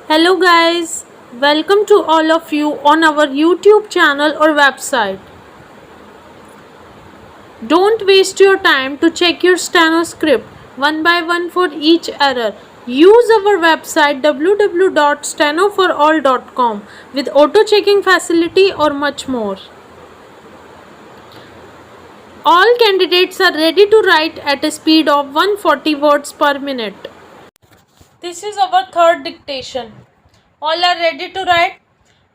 Hello guys, welcome to all of you on our YouTube channel or website. Don't waste your time to check your steno script one by one for each error. Use our website www.stenoforall.com with auto checking facility or much more. All candidates are ready to write at a speed of 140 words per minute. This is our third dictation. All are ready to write?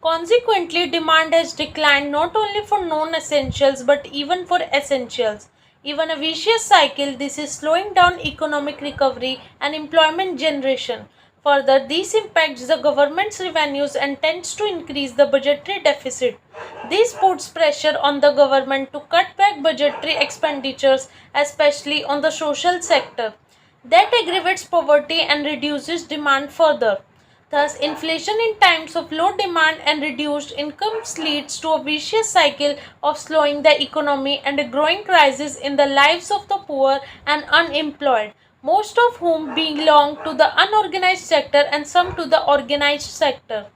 Consequently, demand has declined not only for non-essentials but even for essentials. Even a vicious cycle, this is slowing down economic recovery and employment generation. Further, this impacts the government's revenues and tends to increase the budgetary deficit. This puts pressure on the government to cut back budgetary expenditures, especially on the social sector. That aggravates poverty and reduces demand further. Thus, inflation in times of low demand and reduced incomes leads to a vicious cycle of slowing the economy and a growing crisis in the lives of the poor and unemployed, most of whom belong to the unorganized sector and some to the organized sector.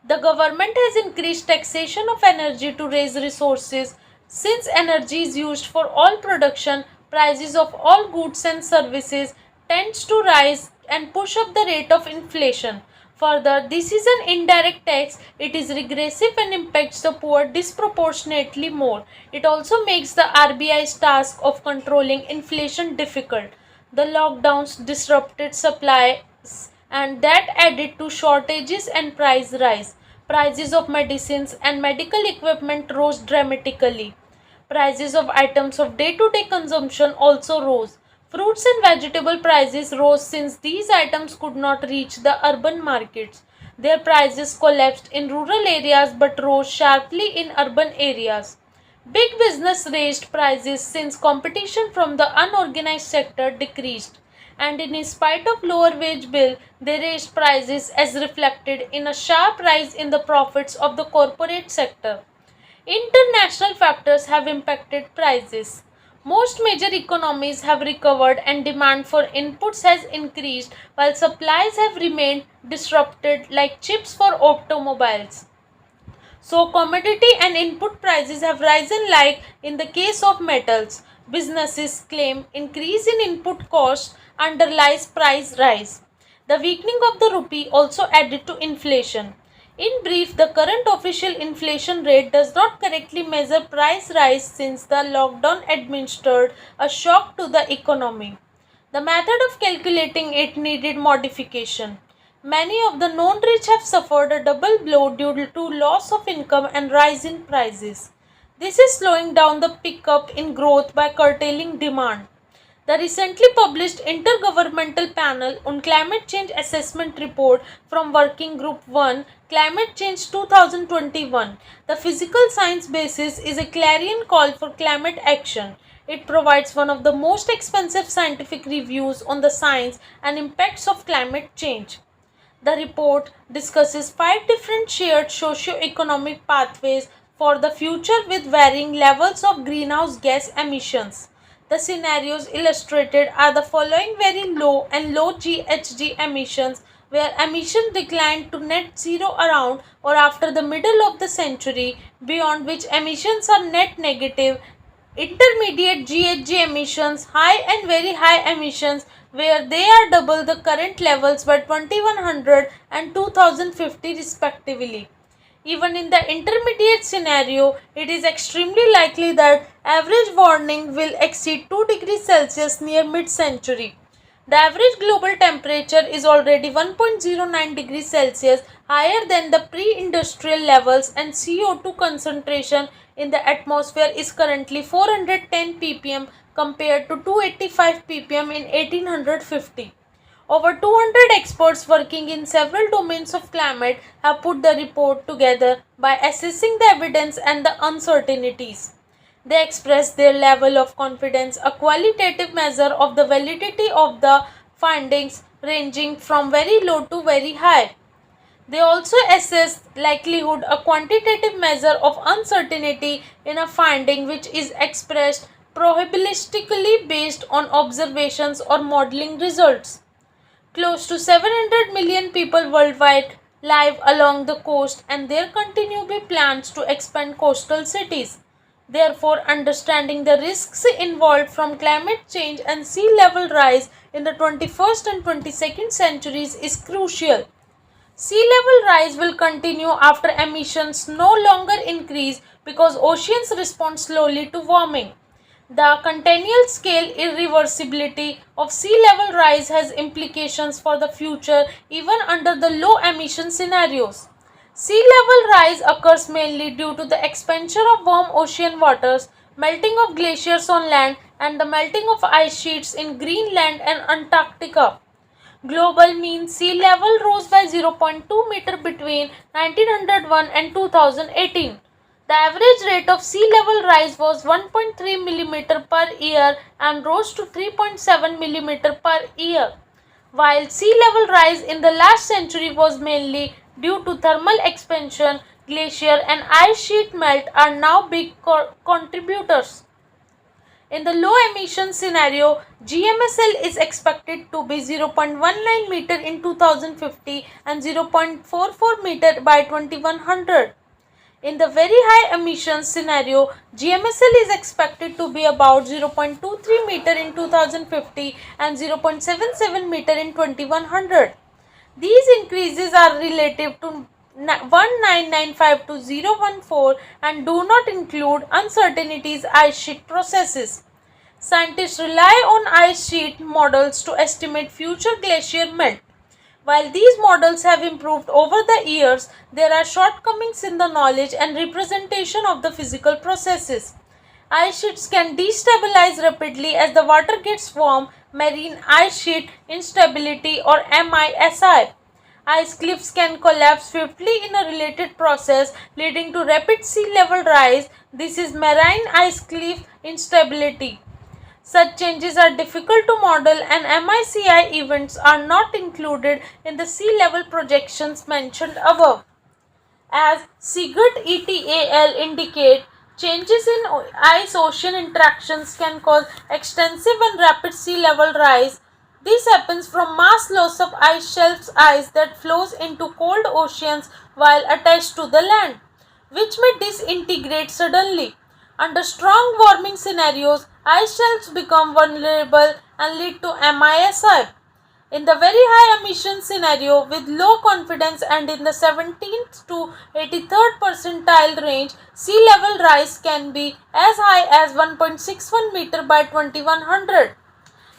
The government has increased taxation of energy to raise resources. Since energy is used for all production, prices of all goods and services tends to rise and push up the rate of inflation. Further, this is an indirect tax. It is regressive and impacts the poor disproportionately more. It also makes the RBI's task of controlling inflation difficult. The lockdowns disrupted supplies and that added to shortages and price rise. Prices of medicines and medical equipment rose dramatically. Prices of items of day-to-day consumption also rose. Fruits and vegetable prices rose since these items could not reach the urban markets. Their prices collapsed in rural areas but rose sharply in urban areas. Big business raised prices since competition from the unorganized sector decreased, and in spite of lower wage bill, they raised prices as reflected in a sharp rise in the profits of the corporate sector. International factors have impacted prices. Most major economies have recovered and demand for inputs has increased while supplies have remained disrupted like chips for automobiles. So commodity and input prices have risen like in the case of metals. Businesses claim increase in input costs underlies price rise. The weakening of the rupee also added to inflation. In brief, the current official inflation rate does not correctly measure price rise since the lockdown administered a shock to the economy. The method of calculating it needed modification. Many of the non-rich have suffered a double blow due to loss of income and rise in prices. This is slowing down the pickup in growth by curtailing demand. The recently published Intergovernmental Panel on Climate Change Assessment Report from Working Group 1, Climate Change 2021, the physical science basis is a clarion call for climate action. It provides one of the most expensive scientific reviews on the science and impacts of climate change. The report discusses 5 different shared socio-economic pathways for the future with varying levels of greenhouse gas emissions. The scenarios illustrated are the following: very low and low GHG emissions, where emissions decline to net zero around or after the middle of the century, beyond which emissions are net negative; intermediate GHG emissions, high and very high emissions, where they are double the current levels by 2100 and 2050 respectively. Even in the intermediate scenario, it is extremely likely that average warming will exceed 2 degrees Celsius near mid-century. The average global temperature is already 1.09 degrees Celsius higher than the pre-industrial levels, and CO2 concentration in the atmosphere is currently 410 ppm compared to 285 ppm in 1850. Over 200 experts working in several domains of climate have put the report together by assessing the evidence and the uncertainties. They express their level of confidence, a qualitative measure of the validity of the findings ranging from very low to very high. They also assess likelihood, a quantitative measure of uncertainty in a finding which is expressed probabilistically based on observations or modeling results. Close to 700 million people worldwide live along the coast, and there continue to be plans to expand coastal cities. Therefore, understanding the risks involved from climate change and sea level rise in the 21st and 22nd centuries is crucial. Sea level rise will continue after emissions no longer increase because oceans respond slowly to warming. The continual scale irreversibility of sea level rise has implications for the future even under the low emission scenarios. Sea level rise occurs mainly due to the expansion of warm ocean waters, melting of glaciers on land, and the melting of ice sheets in Greenland and Antarctica. Global mean sea level rose by 0.2 meter between 1901 and 2018. The average rate of sea level rise was 1.3 mm per year and rose to 3.7 mm per year. While sea level rise in the last century was mainly due to thermal expansion, glacier and ice sheet melt are now big contributors. In the low emission scenario, GMSL is expected to be 0.19 meter in 2050 and 0.44 meter by 2100. In the very high emissions scenario, GMSL is expected to be about 0.23 meter in 2050 and 0.77 meter in 2100. These increases are relative to 1995 to 014 and do not include uncertainties ice sheet processes. Scientists rely on ice sheet models to estimate future glacier melt. While these models have improved over the years, there are shortcomings in the knowledge and representation of the physical processes. Ice sheets can destabilize rapidly as the water gets warm, marine ice sheet instability or MISI. Ice cliffs can collapse swiftly in a related process leading to rapid sea level rise. This is marine ice cliff instability. Such changes are difficult to model and MICI events are not included in the sea level projections mentioned above. As Sigurd et al. Indicate, changes in ice-ocean interactions can cause extensive and rapid sea level rise. This happens from mass loss of ice shelves ice that flows into cold oceans while attached to the land, which may disintegrate suddenly. Under strong warming scenarios, ice shelves become vulnerable and lead to MISI. In the very high emission scenario with low confidence and in the 17th to 83rd percentile range, sea level rise can be as high as 1.61 meter by 2100.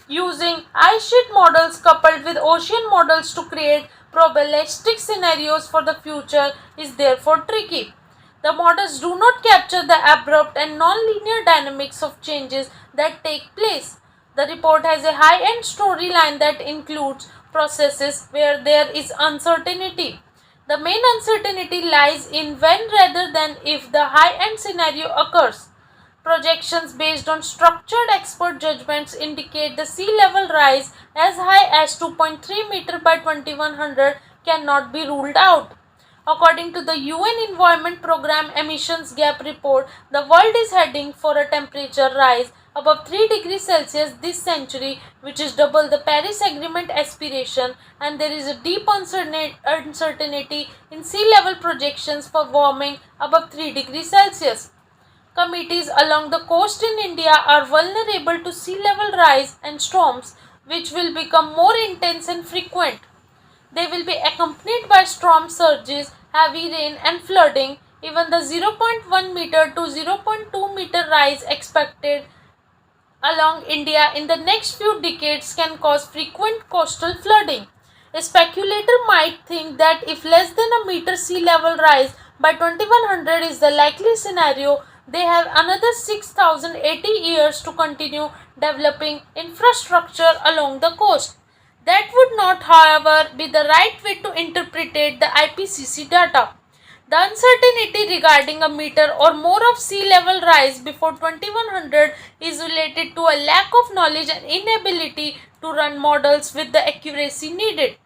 Using ice sheet models coupled with ocean models to create probabilistic scenarios for the future is therefore tricky. The models do not capture the abrupt and non-linear dynamics of changes that take place. The report has a high-end storyline that includes processes where there is uncertainty. The main uncertainty lies in when rather than if the high-end scenario occurs. Projections based on structured expert judgments indicate the sea level rise as high as 2.3 meter by 2100 cannot be ruled out. According to the UN Environment Programme Emissions Gap Report, the world is heading for a temperature rise above 3 degrees Celsius this century, which is double the Paris Agreement aspiration, and there is a deep uncertainty in sea level projections for warming above 3 degrees Celsius. Communities along the coast in India are vulnerable to sea level rise and storms, which will become more intense and frequent. They will be accompanied by storm surges, heavy rain and flooding. Even the 0.1 meter to 0.2 meter rise expected along India in the next few decades can cause frequent coastal flooding. A speculator might think that if less than a meter sea level rise by 2100 is the likely scenario, they have another 6080 years to continue developing infrastructure along the coast. That would not, however, be the right way to interpret the IPCC data. The uncertainty regarding a meter or more of sea level rise before 2100 is related to a lack of knowledge and inability to run models with the accuracy needed.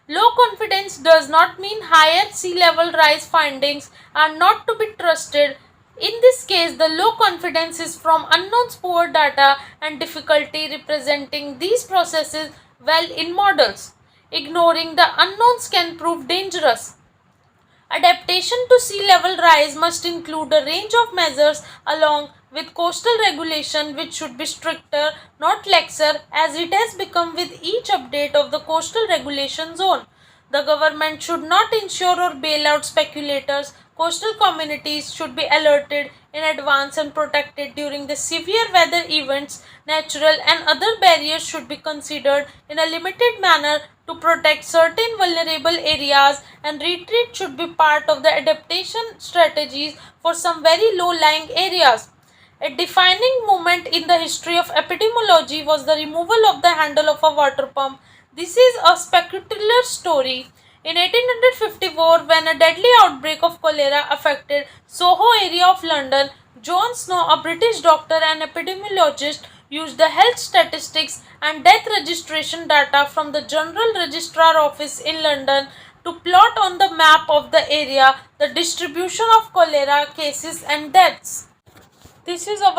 Low confidence does not mean higher sea level rise findings are not to be trusted. In this case, the low confidence is from unknown poor data and difficulty representing these processes well in models. Ignoring the unknowns can prove dangerous. Adaptation to sea level rise must include a range of measures along with coastal regulation, which should be stricter, not laxer, as it has become with each update of the coastal regulation zone. The government should not insure or bail out speculators. Coastal communities should be alerted in advance and protected during the severe weather events. Natural and other barriers should be considered in a limited manner to protect certain vulnerable areas, and retreat should be part of the adaptation strategies for some very low-lying areas. A defining moment in the history of epidemiology was the removal of the handle of a water pump. This is a spectacular story. In 1854, when a deadly outbreak of cholera affected Soho area of London, John Snow, a British doctor and epidemiologist, used the health statistics and death registration data from the General Registrar Office in London to plot on the map of the area the distribution of cholera cases and deaths. This is our